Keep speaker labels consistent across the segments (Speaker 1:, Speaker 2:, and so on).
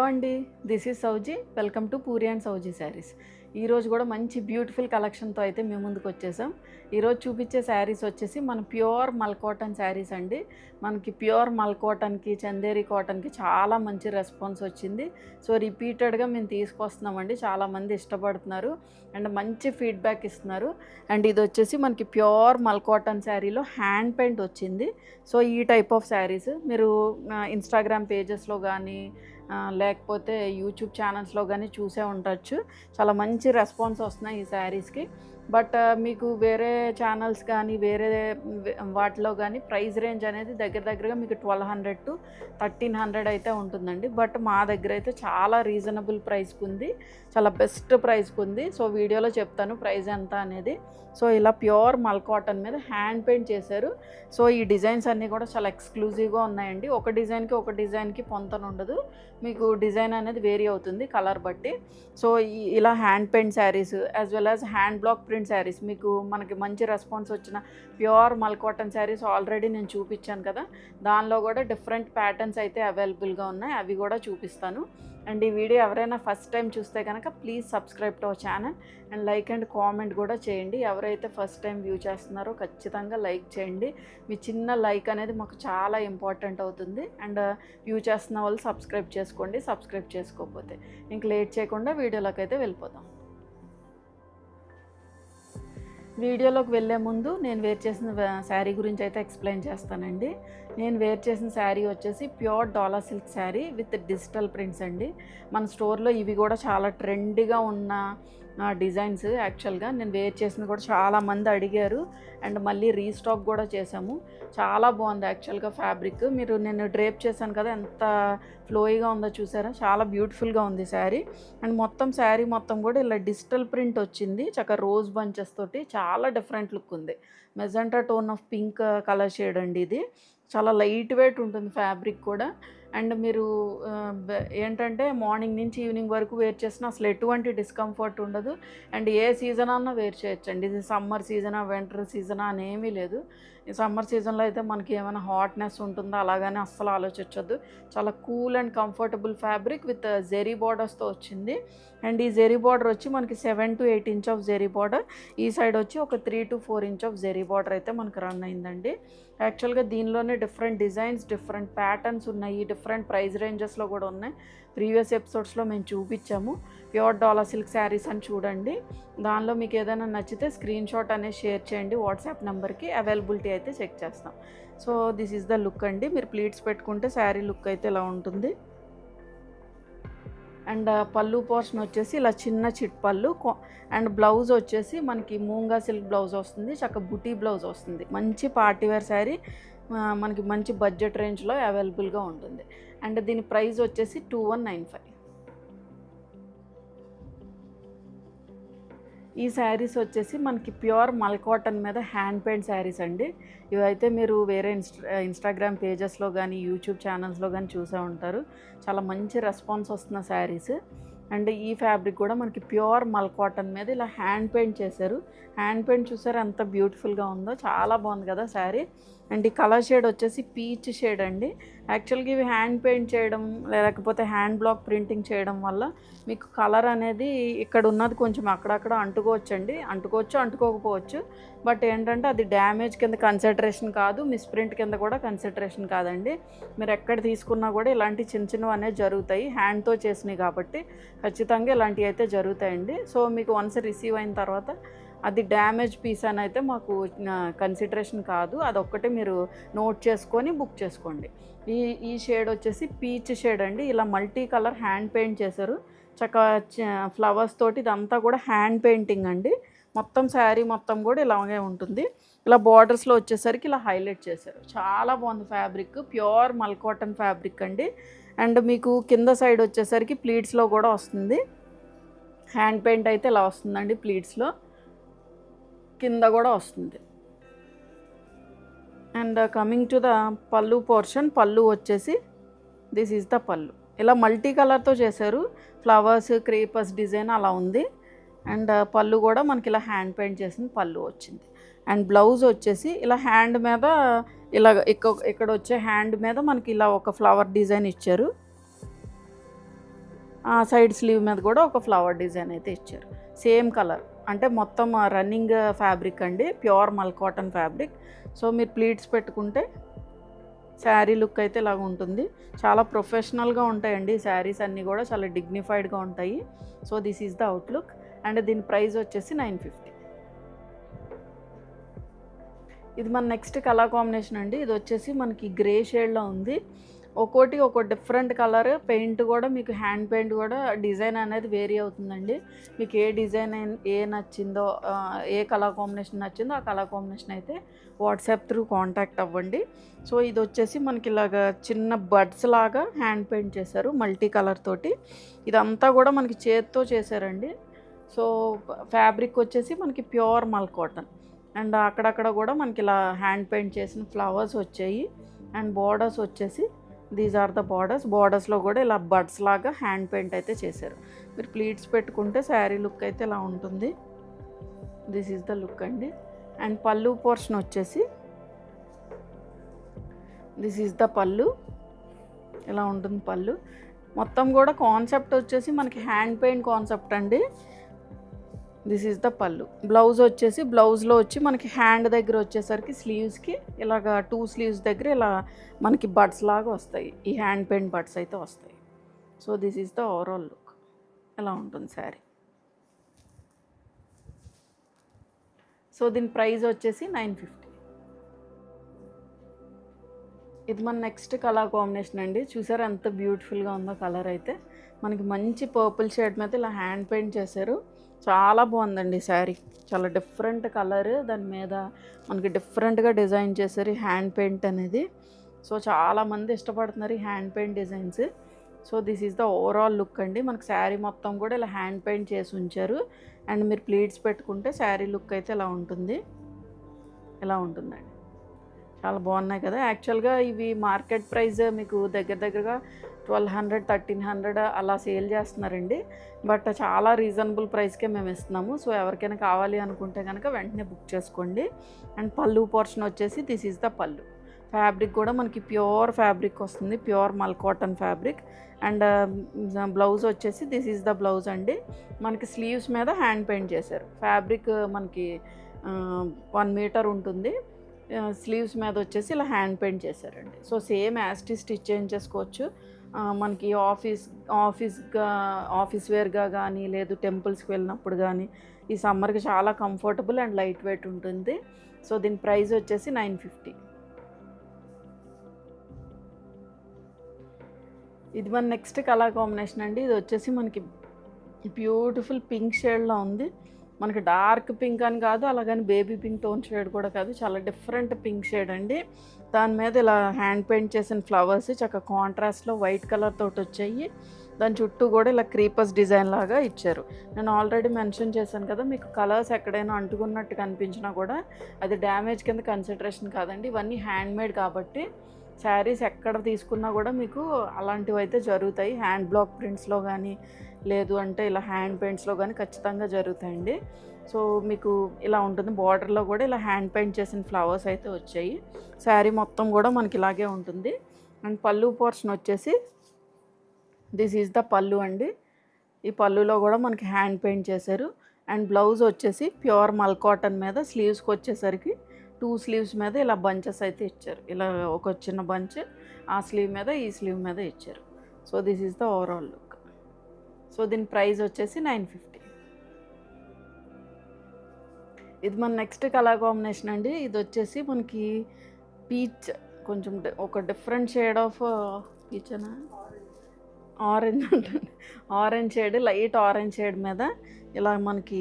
Speaker 1: అండి, this is Souji. Welcome to Puri and Souji saris. ఈరోజు కూడా మంచి బ్యూటిఫుల్ కలెక్షన్తో అయితే మేము ముందుకు వచ్చేసాం. ఈరోజు చూపించే శారీస్ వచ్చేసి మన ప్యూర్ మల్ కాటన్ శారీస్ అండి. మనకి ప్యూర్ మల్ కాటన్కి, చందేరి కాటన్కి చాలా మంచి రెస్పాన్స్ వచ్చింది. సో రిపీటెడ్గా మేము తీసుకొస్తున్నామండి. చాలామంది ఇష్టపడుతున్నారు అండ్ మంచి ఫీడ్బ్యాక్ ఇస్తున్నారు. అండ్ ఇది వచ్చేసి మనకి ప్యూర్ మల్ కాటన్ శారీలో హ్యాండ్ పెయింట్ వచ్చింది. సో ఈ టైప్ ఆఫ్ శారీస్ మీరు ఇన్స్టాగ్రామ్ పేజెస్లో కానీ లేకపోతే యూట్యూబ్ ఛానల్స్లో కానీ చూసే ఉండొచ్చు. చాలా మంచి రెస్పాన్స్ వస్తున్నాయి ఈ శారీస్కి. బట్ మీకు వేరే ఛానల్స్ కానీ వేరే వాటిలో కానీ ప్రైస్ రేంజ్ అనేది దగ్గరగా మీకు 1200 to 1300 అయితే ఉంటుందండి. బట్ మా దగ్గర అయితే చాలా రీజనబుల్ ప్రైస్కి ఉంది, చాలా బెస్ట్ ప్రైస్కి ఉంది. సో వీడియోలో చెప్తాను ప్రైస్ ఎంత అనేది. సో ఇలా ప్యూర్ మల్ కాటన్ మీద హ్యాండ్ పెయింట్ చేశారు. సో ఈ డిజైన్స్ అన్నీ కూడా చాలా ఎక్స్క్లూజివ్గా ఉన్నాయండి. ఒక డిజైన్కి పొంతన ఉండదు, మీకు డిజైన్ అనేది వేరీ అవుతుంది కలర్ బట్టి. సో ఇలా hand paint saris as well as hand black print saris మీకు మనకి మంచి రెస్పాన్స్ వచ్చిన ప్యూర్ మల్ కాటన్ శారీస్ ఆల్రెడీ నేను చూపించాను కదా. దానిలో కూడా డిఫరెంట్ ప్యాటర్న్స్ అయితే అవైలబుల్గా ఉన్నాయి, అవి కూడా చూపిస్తాను. అండ్ ఈ వీడియో ఎవరైనా ఫస్ట్ టైం చూస్తే కనుక please subscribe to our channel and like and comment కూడా చేయండి. ఎవరైతే ఫస్ట్ టైం వ్యూ చేస్తున్నారో ఖచ్చితంగా లైక్ చేయండి. మీ చిన్న లైక్ అనేది మాకు చాలా ఇంపార్టెంట్ అవుతుంది. అండ్ వ్యూ చేస్తున్న వాళ్ళు సబ్స్క్రైబ్ చేసుకోండి, సబ్స్క్రైబ్ చేసుకోకపోతే. ఇంక లేట్ చేయకుండా వీడియోలోకి అయితే వెళ్ళిపోదాం. వీడియోలోకి వెళ్ళే ముందు నేను వేర్ చేసిన శారీ గురించి అయితే ఎక్స్ప్లెయిన్ చేస్తానండి. నేను వేర్ చేసిన శారీ వచ్చేసి pure dola silk sari with digital prints అండి. మన స్టోర్లో ఇవి కూడా చాలా ట్రెండీగా ఉన్న డిజైన్స్. యాక్చువల్గా నేను వేర్ చేసింది కూడా చాలామంది అడిగారు అండ్ మళ్ళీ రీస్టాక్ కూడా చేసాము. చాలా బాగుంది యాక్చువల్గా ఫ్యాబ్రిక్. మీరు నేను డ్రేప్ చేశాను కదా, ఎంత ఫ్లోయిగా ఉందో చూసారా, చాలా బ్యూటిఫుల్గా ఉంది శారీ. అండ్ మొత్తం శారీ మొత్తం కూడా ఇలా డిజిటల్ ప్రింట్ వచ్చింది, చక్కగా రోజ్ బంచెస్ తోటి. చాలా డిఫరెంట్ లుక్ ఉంది. Magenta tone of pink colour shade అండి ఇది. చాలా లైట్ వెయిట్ ఉంటుంది ఫ్యాబ్రిక్ కూడా. అండ్ మీరు ఏంటంటే మార్నింగ్ నుంచి ఈవినింగ్ వరకు వేర్ చేసినా అసలు ఎటువంటి డిస్కంఫర్ట్ ఉండదు. అండ్ ఏ సీజన్ అన్నా వేర్ చేయొచ్చండి. ఇది సమ్మర్ సీజనా వింటర్ సీజనా అని ఏమీ లేదు. ఈ సమ్మర్ సీజన్లో అయితే మనకి ఏమైనా హాట్నెస్ ఉంటుందో అలాగని అస్సలు ఆలోచించొద్దు. చాలా cool and comfortable fabric with zari బార్డర్స్తో వచ్చింది. అండ్ ఈ జెరీ బార్డర్ వచ్చి మనకి 7 to 8 inch of zari border, ఈ సైడ్ వచ్చి ఒక 3 to 4 inch of zari border అయితే మనకు రన్ అయిందండి. యాక్చువల్గా దీనిలోనే డిఫరెంట్ డిజైన్స్, డిఫరెంట్ ప్యాటర్న్స్ ఉన్నాయి, డిఫరెంట్ ప్రైస్ రేంజెస్లో కూడా ఉన్నాయి. ప్రీవియస్ ఎపిసోడ్స్లో మేము చూపించాము. ప్యూర్ డాలా సిల్క్ శారీస్ అని చూడండి. దానిలో మీకు ఏదైనా నచ్చితే స్క్రీన్ షాట్ అనేది షేర్ చేయండి వాట్సాప్ నెంబర్కి. అవైలబిలిటీ అయితే చెక్ చేస్తాం. So this is the look అండి. మీరు ప్లీట్స్ పెట్టుకుంటే శారీ లుక్ అయితే ఇలా ఉంటుంది. అండ్ పళ్ళు పోర్షన్ వచ్చేసి ఇలా చిన్న చిట్ పళ్ళు. అండ్ బ్లౌజ్ వచ్చేసి మనకి మూంగా సిల్క్ బ్లౌజ్ వస్తుంది, చక్క బుటీ బ్లౌజ్ వస్తుంది. మంచి పార్టీవేర్ శారీ, మనకి మంచి బడ్జెట్ రేంజ్లో అవైలబుల్గా ఉంటుంది. అండ్ దీని ప్రైస్ వచ్చేసి 2195. ఈ శారీస్ వచ్చేసి మనకి ప్యూర్ మల్ కాటన్ మీద హ్యాండ్ పెయింట్ శారీస్ అండి. ఇవైతే మీరు వేరే ఇన్స్టాగ్రామ్ పేజెస్లో కానీ యూట్యూబ్ ఛానల్స్లో కానీ చూసే ఉంటారు. చాలా మంచి రెస్పాన్స్ వస్తున్న శారీస్. అండ్ ఈ ఫ్యాబ్రిక్ కూడా మనకి ప్యూర్ మల్ కాటన్ మీద ఇలా హ్యాండ్ పెయింట్ చేశారు. హ్యాండ్ పెయింట్ చూసారు ఎంత బ్యూటిఫుల్గా ఉందో, చాలా బాగుంది కదా శారీ. అండ్ ఈ కలర్ షేడ్ వచ్చేసి పీచ్ షేడ్ అండి. యాక్చువల్గా ఇవి హ్యాండ్ పెయింట్ చేయడం లేకపోతే హ్యాండ్ బ్లాక్ ప్రింటింగ్ చేయడం వల్ల మీకు కలర్ అనేది ఇక్కడ ఉన్నది కొంచెం అక్కడక్కడ అంటుకోవచ్చండి. అంటుకోకపోవచ్చు. బట్ ఏంటంటే అది డ్యామేజ్ కింద కన్సిడరేషన్ కాదు, మిస్ప్రింట్ కింద కూడా కన్సిడరేషన్ కాదండి. మీరు ఎక్కడ తీసుకున్నా కూడా ఇలాంటి చిన్నవి అనేది జరుగుతాయి. హ్యాండ్తో చేసినవి కాబట్టి ఖచ్చితంగా ఇలాంటివి అయితే జరుగుతాయండి. సో మీకు వన్స్ రిసీవ్ అయిన తర్వాత అది డ్యామేజ్ పీస్ అని అయితే మాకు కన్సిడరేషన్ కాదు. అదొక్కటే మీరు నోట్ చేసుకొని బుక్ చేసుకోండి. ఈ షేడ్ వచ్చేసి పీచ్ షేడ్ అండి. ఇలా మల్టీ కలర్ హ్యాండ్ పెయింట్ చేశారు, చక్కగా ఫ్లవర్స్ తోటి. ఇదంతా కూడా హ్యాండ్ పెయింటింగ్ అండి. మొత్తం శారీ మొత్తం కూడా ఇలాగే ఉంటుంది. ఇలా బార్డర్స్లో వచ్చేసరికి ఇలా హైలైట్ చేశారు. చాలా బాగుంది ఫ్యాబ్రిక్. ప్యూర్ మల్ కాటన్ ఫ్యాబ్రిక్ అండి. అండ్ మీకు కింద సైడ్ వచ్చేసరికి ప్లీట్స్లో కూడా వస్తుంది. హ్యాండ్ పెయింట్ అయితే ఇలా వస్తుందండి, ప్లీట్స్లో కింద కూడా వస్తుంది. అండ్ కమింగ్ టు ద పళ్ళు పోర్షన్, పళ్ళు వచ్చేసి దిస్ ఈజ్ ద పళ్ళు. ఇలా మల్టీ కలర్తో చేశారు, ఫ్లవర్స్ క్రీపర్స్ డిజైన్ అలా ఉంది. అండ్ పళ్ళు కూడా మనకి ఇలా హ్యాండ్ పెయింట్ చేసిన పళ్ళు వచ్చింది. అండ్ బ్లౌజ్ వచ్చేసి ఇలా హ్యాండ్ మీద ఇలా ఇక్కడ వచ్చే హ్యాండ్ మీద మనకి ఇలా ఒక ఫ్లవర్ డిజైన్ ఇచ్చారు. ఆ సైడ్ స్లీవ్ మీద కూడా ఒక ఫ్లవర్ డిజైన్ అయితే ఇచ్చారు. సేమ్ కలర్, అంటే మొత్తం రన్నింగ్ ఫ్యాబ్రిక్ అండి, ప్యూర్ మల్ కాటన్ ఫ్యాబ్రిక్. సో మీరు ప్లీట్స్ పెట్టుకుంటే శారీ లుక్ అయితే ఇలాగ ఉంటుంది. చాలా ప్రొఫెషనల్గా ఉంటాయండి ఈ శారీస్ అన్నీ కూడా, చాలా డిగ్నిఫైడ్గా ఉంటాయి. So this is the outlook. And దీని ప్రైస్ వచ్చేసి 950. ఇది మన నెక్స్ట్ కలర్ కాంబినేషన్ అండి. ఇది వచ్చేసి మనకి గ్రే షేడ్లో ఉంది. ఒక్కోటి ఒక డిఫరెంట్ కలర్. పెయింట్ కూడా మీకు హ్యాండ్ పెయింట్ కూడా డిజైన్ అనేది వేరీ అవుతుందండి. మీకు ఏ డిజైన్ ఏ నచ్చిందో, ఏ కలర్ కాంబినేషన్ నచ్చిందో ఆ కలర్ కాంబినేషన్ అయితే వాట్సాప్ త్రూ కాంటాక్ట్ అవ్వండి. సో ఇది వచ్చేసి మనకి ఇలాగ చిన్న బడ్స్ లాగా హ్యాండ్ పెయింట్ చేశారు మల్టీ కలర్ తోటి. ఇదంతా కూడా మనకి చేత్తో చేశారండి. సో ఫ్యాబ్రిక్ వచ్చేసి మనకి ప్యూర్ మల్ కాటన్. అండ్ అక్కడక్కడ కూడా మనకి ఇలా హ్యాండ్ పెయింట్ చేసిన ఫ్లవర్స్ వచ్చాయి. అండ్ బార్డర్స్ వచ్చేసి దీస్ ఆర్ ద బార్డర్స్లో కూడా ఇలా బడ్స్ లాగా హ్యాండ్ పెయింట్ అయితే చేశారు. మీరు ప్లీట్స్ పెట్టుకుంటే శారీ లుక్ అయితే ఇలా ఉంటుంది. దిస్ ఈజ్ ద లుక్ అండి. అండ్ పళ్ళు పోర్షన్ వచ్చేసి దిస్ ఈజ్ ద పళ్ళు, ఇలా ఉంటుంది పళ్ళు. మొత్తం కూడా కాన్సెప్ట్ వచ్చేసి మనకి హ్యాండ్ పెయింట్ కాన్సెప్ట్ అండి. దిస్ ఈజ్ ద పళ్ళు. బ్లౌజ్ వచ్చేసి బ్లౌజ్లో వచ్చి మనకి హ్యాండ్ దగ్గర వచ్చేసరికి స్లీవ్స్కి ఇలాగ 2 స్లీవ్స్ దగ్గర ఇలా మనకి బడ్స్ లాగా వస్తాయి. ఈ హ్యాండ్ పెయింట్ బడ్స్ అయితే వస్తాయి. So this is the overall look. ఇలా ఉంటుంది శారీ. సో దీని ప్రైస్ వచ్చేసి 950. ఇది మన నెక్స్ట్ కలర్ కాంబినేషన్ అండి. చూసారా ఎంత బ్యూటిఫుల్గా ఉందో కలర్ అయితే. మనకి మంచి పర్పుల్ షేడ్ మీద ఇలా హ్యాండ్ పెయింట్ చేశారు. చాలా బాగుందండి శారీ. చాలా డిఫరెంట్ కలర్, దాని మీద మనకి డిఫరెంట్గా డిజైన్ చేశారు ఈ హ్యాండ్ పెయింట్ అనేది. సో చాలామంది ఇష్టపడుతున్నారు ఈ hand paint designs. So this is the overall look అండి. మనకి శారీ మొత్తం కూడా ఇలా హ్యాండ్ పెయింట్ చేసి ఉంచారు. అండ్ మీరు ప్లీట్స్ పెట్టుకుంటే శారీ లుక్ అయితే ఇలా ఉంటుంది. ఇలా ఉంటుందండి. చాలా బాగున్నాయి కదా. యాక్చువల్గా ఇవి మార్కెట్ ప్రైస్ మీకు దగ్గరగా 1200, 1300 అలా సేల్ చేస్తున్నారండి. బట్ చాలా రీజనబుల్ ప్రైస్కే మేము ఇస్తున్నాము. సో ఎవరికైనా కావాలి అనుకుంటే కనుక వెంటనే బుక్ చేసుకోండి. అండ్ పళ్ళు పోర్షన్ వచ్చేసి దిస్ ఈజ్ ద పళ్ళు. ఫ్యాబ్రిక్ కూడా మనకి ప్యూర్ ఫ్యాబ్రిక్ వస్తుంది, ప్యూర్ మల్ కాటన్ ఫ్యాబ్రిక్. అండ్ బ్లౌజ్ వచ్చేసి దిస్ ఈజ్ ద బ్లౌజ్ అండి. మనకి స్లీవ్స్ మీద హ్యాండ్ పెయింట్ చేశారు. ఫ్యాబ్రిక్ మనకి 1 మీటర్ ఉంటుంది. స్లీవ్స్ మీద వచ్చేసి ఇలా హ్యాండ్ పెయింట్ చేశారండి. సో సేమ్ యాస్టీ స్టిచ్ చేయించేసుకోవచ్చు. మనకి ఆఫీస్ వేర్గా కానీ, లేదు టెంపుల్స్కి వెళ్ళినప్పుడు కానీ, ఈ సమ్మర్కి చాలా కంఫర్టబుల్ అండ్ లైట్ వెయిట్ ఉంటుంది. సో దీని ప్రైస్ వచ్చేసి 950. ఇది మన నెక్స్ట్ కలర్ కాంబినేషన్ అండి. ఇది వచ్చేసి మనకి బ్యూటిఫుల్ పింక్ షేడ్లో ఉంది. మనకి డార్క్ పింక్ అని కాదు, అలాగని బేబీ పింక్ టోన్ షేడ్ కూడా కాదు, చాలా డిఫరెంట్ పింక్ షేడ్ అండి. దాని మీద ఇలా హ్యాండ్ పెయింట్ చేసిన ఫ్లవర్స్ చక్కగా కాంట్రాస్ట్లో వైట్ కలర్ తోటి వచ్చాయి. దాని చుట్టూ కూడా ఇలా క్రీపర్స్ డిజైన్ లాగా ఇచ్చారు. నేను ఆల్రెడీ మెన్షన్ చేశాను కదా, మీకు కలర్స్ ఎక్కడైనా అంటుకున్నట్టు కనిపించినా కూడా అది డ్యామేజ్ కింద కన్సిడరేషన్ కాదండి. ఇవన్నీ హ్యాండ్మేడ్ కాబట్టి శారీస్ ఎక్కడ తీసుకున్నా కూడా మీకు అలాంటివి అయితే జరుగుతాయి. హ్యాండ్ బ్లాక్ ప్రింట్స్లో కానీ, లేదు అంటే ఇలా హ్యాండ్ పెయింట్స్లో కానీ ఖచ్చితంగా జరుగుతాయండి. సో మీకు ఇలా ఉంటుంది. బార్డర్లో కూడా ఇలా హ్యాండ్ పెయింట్ చేసిన ఫ్లవర్స్ అయితే వచ్చాయి. శారీ మొత్తం కూడా మనకి ఇలాగే ఉంటుంది. అండ్ పళ్ళు పోర్షన్ వచ్చేసి దిస్ ఈజ్ ద పళ్ళు అండి. ఈ పళ్ళులో కూడా మనకి హ్యాండ్ పెయింట్ చేశారు. అండ్ బ్లౌజ్ వచ్చేసి ప్యూర్ మల్ కాటన్ మీద స్లీవ్స్కి వచ్చేసరికి 2 స్లీవ్స్ మీద ఇలా బంచెస్ అయితే ఇచ్చారు. ఇలా ఒక చిన్న బంచ్ ఆ స్లీవ్ మీద, ఈ స్లీవ్ మీద ఇచ్చారు. So this is the overall look. So దీని ప్రైస్ వచ్చేసి 950. ఇది మన నెక్స్ట్ కలర్ కాంబినేషన్ అండి. ఇది వచ్చేసి మనకి పీచ్, కొంచెం ఒక డిఫరెంట్ షేడ్ ఆఫ్ పీచ్ అనా ఆరెంజ్ ఉంటుంది. Orange shade, light orange shade మీద ఇలా మనకి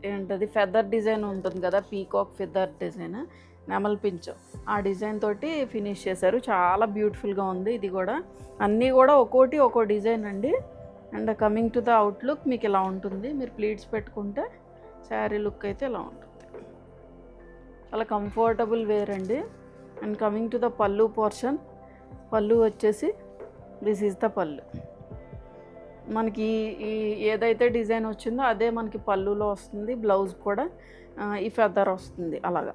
Speaker 1: ఏంటది ఫెదర్ డిజైన్ ఉంటుంది కదా, పీకాక్ ఫెదర్ డిజైన్, నెమల్ పించ్, ఆ డిజైన్ తోటి ఫినిష్ చేశారు. చాలా బ్యూటిఫుల్గా ఉంది. ఇది కూడా అన్నీ కూడా ఒక్కో డిజైన్ అండి. And coming to the outlook మీకు ఇలా ఉంటుంది. మీరు ప్లీట్స్ పెట్టుకుంటే శారీ లుక్ అయితే ఇలా ఉంటుంది. చాలా కంఫర్టబుల్ వేర్ అండి. అండ్ కమింగ్ టు ద పళ్ళు పోర్షన్, పళ్ళు వచ్చేసి దిస్ ఈజ్ ద పళ్ళు. మనకి ఈ ఏదైతే డిజైన్ వచ్చిందో అదే మనకి పళ్ళులో వస్తుంది. బ్లౌజ్ కూడా ఈ ఫెదర్ వస్తుంది. అలాగా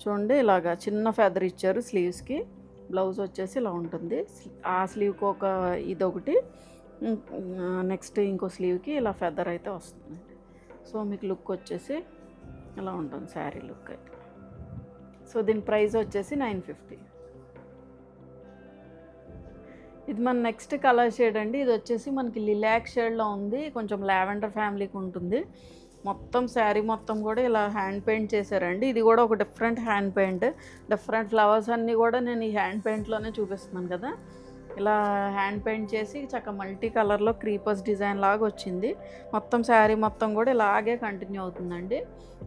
Speaker 1: చూడండి, ఇలాగా చిన్న ఫెదర్ ఇచ్చారు స్లీవ్స్కి. బ్లౌజ్ వచ్చేసి ఇలా ఉంటుంది. ఆ స్లీవ్కి ఒక ఇదొకటి, నెక్స్ట్ ఇంకో స్లీవ్కి ఇలా ఫెదర్ అయితే వస్తుందండి. సో మీకు లుక్ వచ్చేసి ఇలా ఉంటుంది శారీ లుక్ అయితే. సో దీని ప్రైస్ వచ్చేసి 950. ఇది మన నెక్స్ట్ కలర్ షేడ్ అండి. ఇది వచ్చేసి మనకి లిలాక్ షేడ్లో ఉంది, కొంచెం లావెండర్ ఫ్యామిలీకి ఉంటుంది. మొత్తం శారీ మొత్తం కూడా ఇలా హ్యాండ్ పెయింట్ చేశారండి. ఇది కూడా ఒక different hand paint. Different flowers అన్నీ కూడా నేను ఈ హ్యాండ్ పెయింట్లోనే చూపిస్తున్నాను కదా. ఇలా హ్యాండ్ పెయింట్ చేసి చక్కగా మల్టీ కలర్లో క్రీపర్స్ డిజైన్ లాగా వచ్చింది. మొత్తం శారీ మొత్తం కూడా ఇలాగే కంటిన్యూ అవుతుందండి.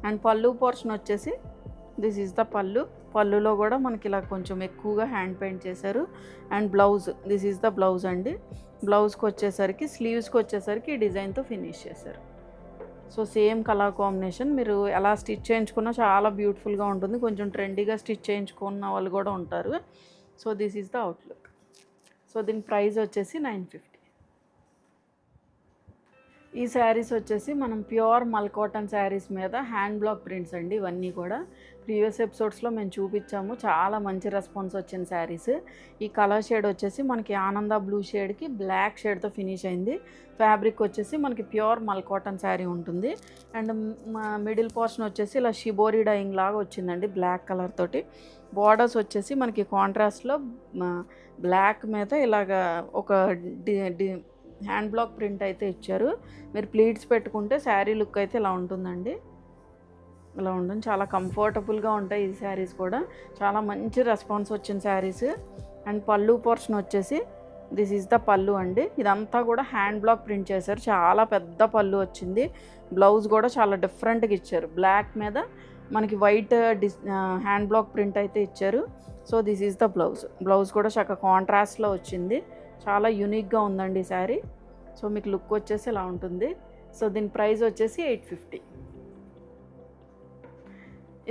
Speaker 1: అండ్ పళ్ళు పోర్షన్ వచ్చేసి దిస్ ఈజ్ ద పళ్ళు. పళ్ళులో కూడా మనకి ఇలా కొంచెం ఎక్కువగా హ్యాండ్ పెయింట్ చేశారు. And blouse, this is the blouse అండి. బ్లౌజ్కి వచ్చేసరికి స్లీవ్స్కి వచ్చేసరికి ఈ డిజైన్తో ఫినిష్ చేశారు. So same colour combination. మీరు ఎలా స్టిచ్ చేయించుకున్నా చాలా బ్యూటిఫుల్గా ఉంటుంది. కొంచెం ట్రెండీగా స్టిచ్ చేయించుకున్న వాళ్ళు కూడా ఉంటారు. So this is the outlook. So దీని ప్రైస్ వచ్చేసి 950. ఈ శారీస్ వచ్చేసి మనం ప్యూర్ మల్ కాటన్ శారీస్ మీద హ్యాండ్ బ్లాక్ ప్రింట్స్ అండి. ఇవన్నీ కూడా ప్రీవియస్ ఎపిసోడ్స్లో మేము చూపించాము, చాలా మంచి రెస్పాన్స్ వచ్చిన శారీస్. ఈ కలర్ షేడ్ వచ్చేసి మనకి ఆనంద బ్లూ షేడ్కి బ్లాక్ షేడ్తో ఫినిష్ అయింది. ఫ్యాబ్రిక్ వచ్చేసి మనకి ప్యూర్ మల్ కాటన్ శారీ ఉంటుంది. అండ్ మిడిల్ పోర్షన్ వచ్చేసి ఇలా షిబోరి డైయింగ్ లాగా వచ్చిందండి బ్లాక్ కలర్ తోటి. బార్డర్స్ వచ్చేసి మనకి కాంట్రాస్ట్లో బ్లాక్ మీద ఇలాగా ఒక హ్యాండ్ బ్లాక్ ప్రింట్ అయితే ఇచ్చారు. మీరు ప్లీట్స్ పెట్టుకుంటే శారీ లుక్ అయితే ఇలా ఉంటుందండి. ఇలా ఉంటుంది, చాలా కంఫర్టబుల్గా ఉంటాయి ఈ శారీస్ కూడా. చాలా మంచి రెస్పాన్స్ వచ్చిన శారీస్. అండ్ పళ్ళు పోర్షన్ వచ్చేసి దిస్ ఈజ్ ద పళ్ళు అండి. ఇదంతా కూడా హ్యాండ్ బ్లాక్ ప్రింట్ చేశారు, చాలా పెద్ద పళ్ళు వచ్చింది. బ్లౌజ్ కూడా చాలా డిఫరెంట్గా ఇచ్చారు, బ్లాక్ మీద మనకి వైట్ హ్యాండ్ బ్లాక్ ప్రింట్ అయితే ఇచ్చారు. So this is the blouse. Blouse కూడా చక్కగా కాంట్రాస్ట్లో వచ్చింది, చాలా యూనిక్గా ఉందండి ఈ శారీ. సో మీకు లుక్ వచ్చేసి ఇలా ఉంటుంది. సో దీని ప్రైస్ వచ్చేసి 850.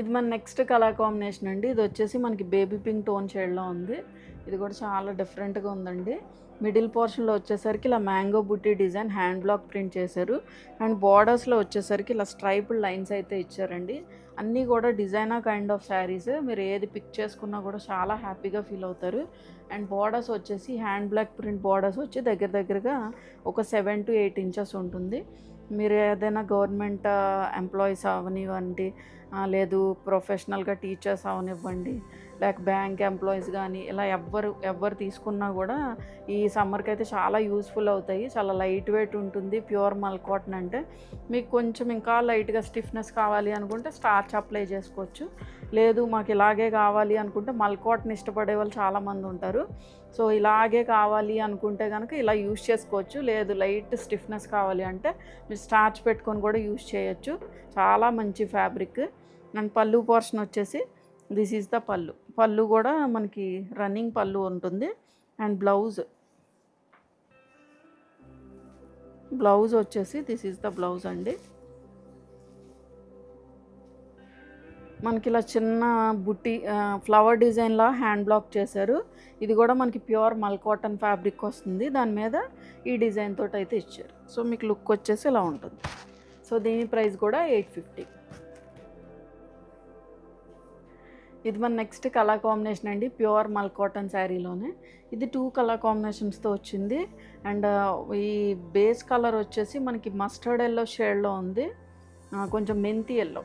Speaker 1: ఇది మన నెక్స్ట్ కలర్ కాంబినేషన్ అండి. ఇది వచ్చేసి మనకి బేబీ పింక్ టోన్ షేడ్లో ఉంది. ఇది కూడా చాలా డిఫరెంట్గా ఉందండి. మిడిల్ పోర్షన్లో వచ్చేసరికి ఇలా మ్యాంగో బుట్టి డిజైన్ హ్యాండ్ బ్లాక్ ప్రింట్ చేశారు. అండ్ బార్డర్స్లో వచ్చేసరికి ఇలా స్ట్రైపుడ్ లైన్స్ అయితే ఇచ్చారండి. అన్నీ కూడా డిజైనర్ కైండ్ ఆఫ్ శారీస్. మీరు ఏది పిక్ చేసుకున్నా కూడా చాలా హ్యాపీగా ఫీల్ అవుతారు. అండ్ బార్డర్స్ వచ్చేసి హ్యాండ్ బ్లాక్ ప్రింట్ బార్డర్స్ వచ్చి దగ్గరగా ఒక 7 to 8 ఇంచెస్ ఉంటుంది. మీరు ఏదైనా గవర్నమెంట్ ఎంప్లాయీస్ అవనివ్వండి, లేదు ప్రొఫెషనల్గా టీచర్స్ అవనివ్వండి, లేక బ్యాంక్ ఎంప్లాయీస్ కానీ, ఇలా ఎవ్వరు తీసుకున్నా కూడా ఈ సమ్మర్కి అయితే చాలా యూస్ఫుల్ అవుతాయి. చాలా లైట్ వెయిట్ ఉంటుంది ప్యూర్ మల్ కాటన్ అంటే. మీకు కొంచెం ఇంకా లైట్గా స్టిఫ్నెస్ కావాలి అనుకుంటే స్టార్చ్ అప్లై చేసుకోవచ్చు. లేదు మాకు ఇలాగే కావాలి అనుకుంటే, మల్ కాటన్ ఇష్టపడే వాళ్ళు చాలామంది ఉంటారు. సో ఇలాగే కావాలి అనుకుంటే కనుక ఇలా యూజ్ చేసుకోవచ్చు. లేదు లైట్ స్టిఫ్నెస్ కావాలి అంటే మీరు స్టార్చ్ పెట్టుకొని కూడా యూజ్ చేయొచ్చు. చాలా మంచి ఫ్యాబ్రిక్. అండ్ పళ్ళు పోర్షన్ వచ్చేసి దిస్ ఈజ్ ద పళ్ళు. పళ్ళు కూడా మనకి రన్నింగ్ పళ్ళు ఉంటుంది. అండ్ బ్లౌజ్ వచ్చేసి దిస్ ఈజ్ ద బ్లౌజ్ అండి. మనకి ఇలా చిన్న బుట్టి ఫ్లవర్ డిజైన్లా హ్యాండ్ బ్లాక్ చేశారు. ఇది కూడా మనకి ప్యూర్ మల్ కాటన్ ఫ్యాబ్రిక్ వస్తుంది, దాని మీద ఈ డిజైన్ తోటి అయితే ఇచ్చారు. సో మీకు లుక్ వచ్చేసి ఇలా ఉంటుంది. సో దీని ప్రైస్ కూడా 850. ఇది మన నెక్స్ట్ కలర్ కాంబినేషన్ అండి, ప్యూర్ మల్ కాటన్ శారీలోనే. ఇది 2 కలర్ కాంబినేషన్స్తో వచ్చింది. అండ్ ఈ బేస్ కలర్ వచ్చేసి మనకి మస్టర్డ్ ఎల్లో షేడ్లో ఉంది, కొంచెం మెంతి ఎల్లో,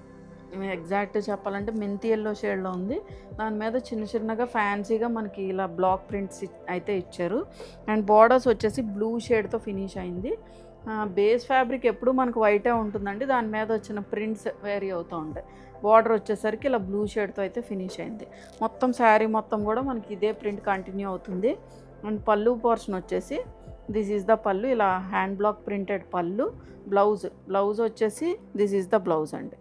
Speaker 1: ఎగ్జాక్ట్ చెప్పాలంటే మెంతి ఎల్లో షేడ్లో ఉంది. దాని మీద చిన్నగా ఫ్యాన్సీగా మనకి ఇలా బ్లాక్ ప్రింట్స్ అయితే ఇచ్చారు. అండ్ బార్డర్స్ వచ్చేసి బ్లూ షేడ్తో ఫినిష్ అయింది. బేస్ ఫ్యాబ్రిక్ ఎప్పుడు మనకు వైటే ఉంటుందండి, దాని మీద వచ్చిన ప్రింట్స్ వేరీ అవుతూ ఉంటాయి. బార్డర్ వచ్చేసరికి ఇలా బ్లూ షేడ్తో అయితే ఫినిష్ అయింది. మొత్తం శారీ మొత్తం కూడా మనకి ఇదే ప్రింట్ కంటిన్యూ అవుతుంది. అండ్ పళ్ళు పోర్షన్ వచ్చేసి దిస్ ఈజ్ ద పళ్ళు, ఇలా హ్యాండ్ బ్లాక్ ప్రింటెడ్ పళ్ళు. బ్లౌజ్ వచ్చేసి దిస్ ఈజ్ ద బ్లౌజ్ అండి.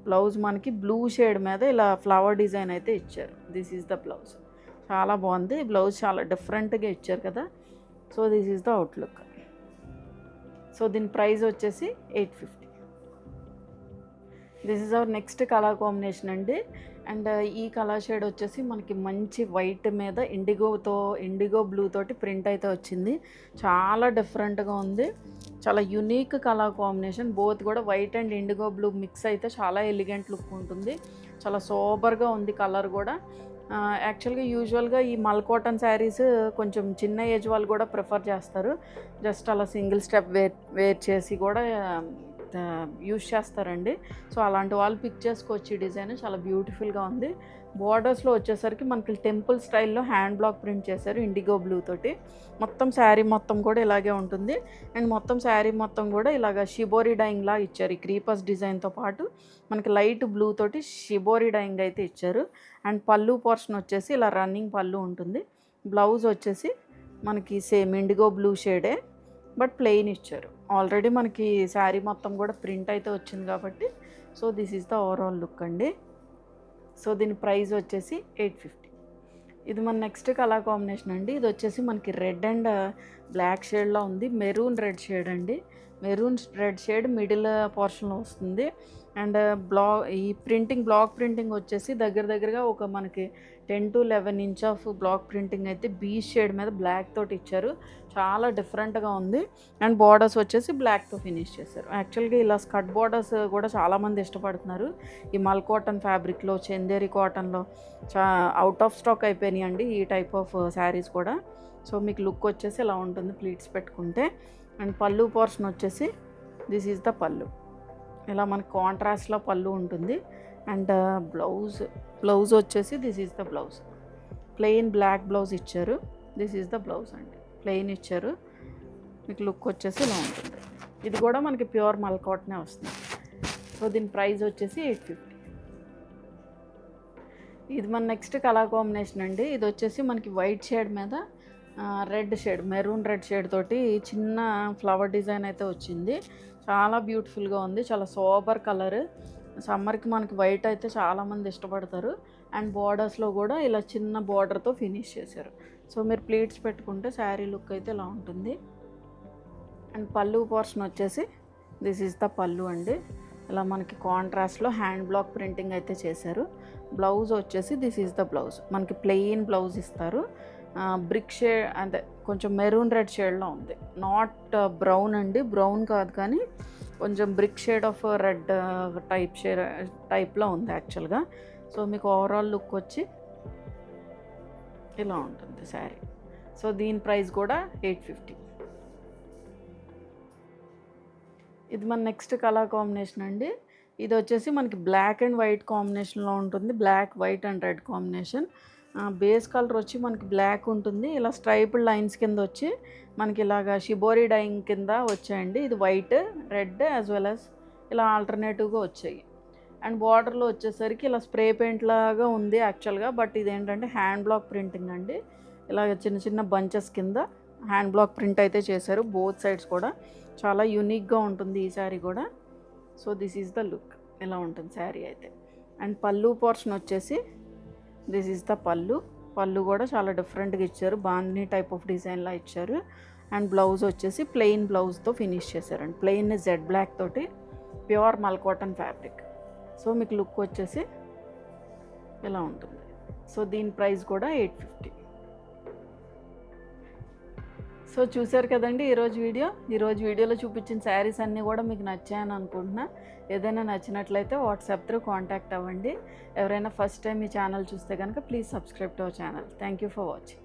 Speaker 1: బ్లౌజ్ మనకి బ్లూ షేడ్ మీద ఇలా ఫ్లవర్ డిజైన్ అయితే ఇచ్చారు. This is the blouse. చాలా బాగుంది బ్లౌజ్, చాలా డిఫరెంట్గా ఇచ్చారు కదా. So this is the outlook. So దీని ప్రైస్ వచ్చేసి 850. This is our next colour combination అండి. అండ్ ఈ కలర్ షేడ్ వచ్చేసి మనకి మంచి వైట్ మీద ఇండిగో బ్లూ తోటి ప్రింట్ అయితే వచ్చింది. చాలా డిఫరెంట్గా ఉంది, చాలా యూనిక్ కలర్ కాంబినేషన్. బోత్ కూడా white and IndiGo blue mix అయితే చాలా ఎలిగెంట్ లుక్ ఉంటుంది. చాలా సోబర్గా ఉంది కలర్ కూడా. యాక్చువల్గా యూజువల్గా ఈ మల్ కాటన్ శారీస్ కొంచెం చిన్న ఏజ్ వాళ్ళు కూడా ప్రిఫర్ చేస్తారు. జస్ట్ అలా సింగిల్ స్టెప్ వేర్ చేసి కూడా యూజ్ చేస్తారండి. సో అలాంటి వాళ్ళు పిక్ చేసుకోవచ్చు. ఈ డిజైన్ చాలా బ్యూటిఫుల్గా ఉంది. బోర్డర్స్లో వచ్చేసరికి మనకి టెంపుల్ స్టైల్లో హ్యాండ్ బ్లాక్ ప్రింట్ చేశారు ఇండిగో బ్లూ తోటి. మొత్తం శారీ మొత్తం కూడా ఇలాగే ఉంటుంది. అండ్ మొత్తం శారీ మొత్తం కూడా ఇలాగ షిబోరి డైయింగ్ లాగా ఇచ్చారు. ఈ క్రీపర్స్ డిజైన్తో పాటు మనకి లైట్ బ్లూ తోటి షిబోరి డైయింగ్ అయితే ఇచ్చారు. అండ్ పళ్ళు పోర్షన్ వచ్చేసి ఇలా రన్నింగ్ పళ్ళు ఉంటుంది. బ్లౌజ్ వచ్చేసి మనకి సేమ్ ఇండిగో బ్లూ షేడే బట్ ప్లెయిన్ ఇచ్చారు. ఆల్రెడీ మనకి శారీ మొత్తం కూడా ప్రింట్ అయితే వచ్చింది కాబట్టి so this is the overall look అండి. సో దీని ప్రైస్ వచ్చేసి 850. ఇది మన నెక్స్ట్ కలర్ కాంబినేషన్ అండి. ఇది వచ్చేసి మనకి రెడ్ అండ్ బ్లాక్ షేడ్లో ఉంది. మెరూన్ రెడ్ షేడ్ అండి. మెరూన్ రెడ్ షేడ్ మిడిల్ పోర్షన్లో వస్తుంది. అండ్ ఈ బ్లాక్ ప్రింటింగ్ వచ్చేసి దగ్గరగా ఒక మనకి 10 to 11 inch of block printing అయితే బీచ్ షేడ్ మీద బ్లాక్ తోటి ఇచ్చారు. చాలా డిఫరెంట్గా ఉంది. అండ్ బార్డర్స్ వచ్చేసి బ్లాక్తో ఫినిష్ చేశారు. యాక్చువల్గా ఇలా స్కర్ట్ బార్డర్స్ కూడా చాలామంది ఇష్టపడుతున్నారు. ఈ మల్ కాటన్ ఫ్యాబ్రిక్లో, చందేరి కాటన్లో అవుట్ ఆఫ్ స్టాక్ అయిపోయినాయి అండి ఈ టైప్ ఆఫ్ శారీస్ కూడా. సో మీకు లుక్ వచ్చేసి ఇలా ఉంటుంది ప్లీట్స్ పెట్టుకుంటే. అండ్ పళ్ళు పోర్షన్ వచ్చేసి దిస్ ఈజ్ ద పళ్ళు. ఇలా మనకి కాంట్రాస్ట్లో పళ్ళు ఉంటుంది. అండ్ బ్లౌజ్ వచ్చేసి this is the blouse. Plain black blouse ఇచ్చారు. దిస్ ఈజ్ ద బ్లౌజ్ అండి. ప్లెయిన్ ఇచ్చారు. మీకు లుక్ వచ్చేసి ఇలా ఉంటుంది. ఇది కూడా మనకి ప్యూర్ మల్ కాటనే వస్తుంది. సో దీని ప్రైస్ వచ్చేసి 850. ఇది మన నెక్స్ట్ కలర్ కాంబినేషన్ అండి. ఇది వచ్చేసి మనకి వైట్ షేడ్ మీద red shade, maroon red shade తోటి చిన్న ఫ్లవర్ డిజైన్ అయితే వచ్చింది. చాలా బ్యూటిఫుల్గా ఉంది. చాలా సోబర్ కలర్. సమ్మర్కి మనకి వైట్ అయితే చాలామంది ఇష్టపడతారు. అండ్ బార్డర్స్లో కూడా ఇలా చిన్న బార్డర్తో ఫినిష్ చేశారు. సో మీరు ప్లీట్స్ పెట్టుకుంటే శారీ లుక్ అయితే ఇలా ఉంటుంది. అండ్ పళ్ళు పోర్షన్ వచ్చేసి దిస్ ఈజ్ ద పళ్ళు అండి. ఇలా మనకి కాంట్రాస్ట్లో హ్యాండ్ బ్లాక్ ప్రింటింగ్ అయితే చేశారు. బ్లౌజ్ వచ్చేసి దిస్ ఈజ్ ద బ్లౌజ్. మనకి ప్లెయిన్ బ్లౌజ్ ఇస్తారు. బ్రిక్ షేడ్ అంటే కొంచెం మెరూన్ రెడ్ షేడ్లో ఉంది. నాట్ బ్రౌన్ అండి, బ్రౌన్ కాదు కానీ కొంచెం బ్రిక్ షేడ్ ఆఫ్ రెడ్ టైప్లో ఉంది యాక్చువల్గా. సో మీకు ఓవరాల్ లుక్ వచ్చి ఇలా ఉంటుంది శారీ. సో దీని ప్రైస్ కూడా 850. ఇది మన నెక్స్ట్ కలర్ కాంబినేషన్ అండి. ఇది వచ్చేసి మనకి బ్లాక్ అండ్ వైట్ కాంబినేషన్లో ఉంటుంది. Black, white and red combination. Base colour వచ్చి మనకి బ్లాక్ ఉంటుంది. ఇలా స్ట్రైప్డ్ లైన్స్ కింద వచ్చి మనకి ఇలాగా షిబోరి డైయింగ్ కింద వచ్చాయండి. ఇది white, red as well as ఇలా ఆల్టర్నేటివ్గా వచ్చాయి. అండ్ బార్డర్లో వచ్చేసరికి ఇలా స్ప్రే పెయింట్ లాగా ఉంది యాక్చువల్గా. బట్ ఇదేంటంటే హ్యాండ్ బ్లాక్ ప్రింటింగ్ అండి. ఇలాగ చిన్న చిన్న బంచెస్ కింద హ్యాండ్ బ్లాక్ ప్రింట్ అయితే చేశారు. బోత్ సైడ్స్ కూడా చాలా యూనిక్గా ఉంటుంది ఈ శారీ కూడా. So this is the look. ఇలా ఉంటుంది శారీ అయితే. అండ్ పళ్ళు పోర్షన్ వచ్చేసి దిస్ ఈజ్ ద పళ్ళు. పళ్ళు కూడా చాలా డిఫరెంట్గా ఇచ్చారు. బాందిని టైప్ ఆఫ్ డిజైన్లా ఇచ్చారు. అండ్ బ్లౌజ్ వచ్చేసి ప్లెయిన్ బ్లౌజ్తో ఫినిష్ చేశారండి. ప్లెయిన్ జెడ్ బ్లాక్ తోటి ప్యూర్ మల్ కాటన్ ఫ్యాబ్రిక్. సో మీకు లుక్ వచ్చేసి ఇలా ఉంటుంది. సో దీని ప్రైస్ కూడా 850. సో చూశారు కదండి ఈరోజు వీడియోలో చూపించిన శారీస్ అన్నీ కూడా మీకు నచ్చాయని అనుకుంటున్నా. ఏదైనా నచ్చినట్లయితే వాట్సాప్ త్రూ కాంటాక్ట్ అవ్వండి. ఎవరైనా ఫస్ట్ టైం ఈ ఛానల్ చూస్తే కనుక please subscribe to our channel. Thank you for watching.